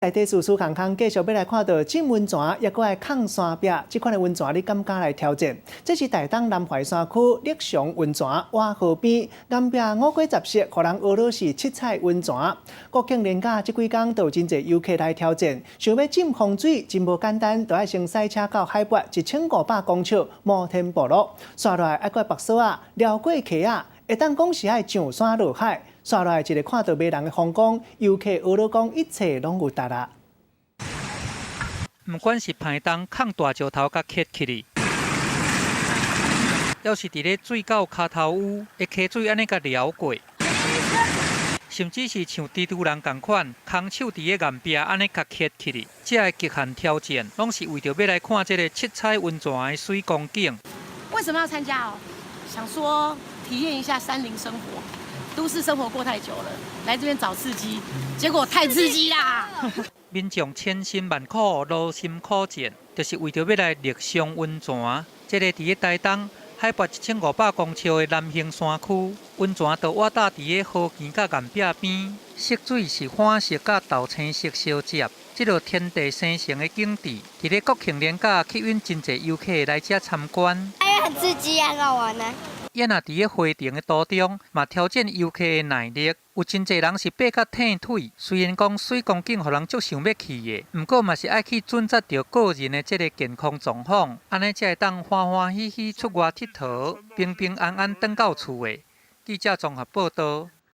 内底事空空继续要来看到浸温泉，也搁来抗山壁，这款的温泉你敢敢来挑战？这是台东南怀山区立祥温泉瓦河边，岩壁五果杂色，互人俄罗斯七彩温泉。国庆连假这几天都有真侪游客来挑战，想要浸风水真无简单，就要先赛车到海拔1500公尺摩天部落，刷落来爱过白沙啊，撩过溪啊，会当讲是爱上山落海。刷落来一个看到迷人的风光，游客学了讲一切拢有达啦。不管是排东抗大石头甲磕起哩，要是伫咧水沟骹头污，会溪水安尼甲撩过，甚至是像蜘蛛人同款，空手伫咧岩壁安尼甲磕起哩，这个极限挑战，拢是为着要来看这个七彩温泉的水光景。为什么要参加哦？想说体验一下山林生活。都市生活过太久了，来这边找刺激，结果太刺激啦！民众千辛万苦、劳心苦战，就是为着要来立祥温泉。这个伫咧台东海拔1500公尺的南兴山区，温泉就瓦搭伫咧河墘甲岩壁边，色水是褐色甲豆青色相接。这个天地生成的景致，伫咧国庆连假吸引真侪游客来这参观。因为很刺激啊，很好玩啊。也若伫咧花田的途中，嘛挑战游客的耐力。有真侪人是爬甲疼腿，虽然讲水光景互人足想要去的，不过嘛是爱去准则着个人的这个健康状况，安尼才会当欢欢喜喜出外佚佗，平平安安返到厝的。记者综合报道。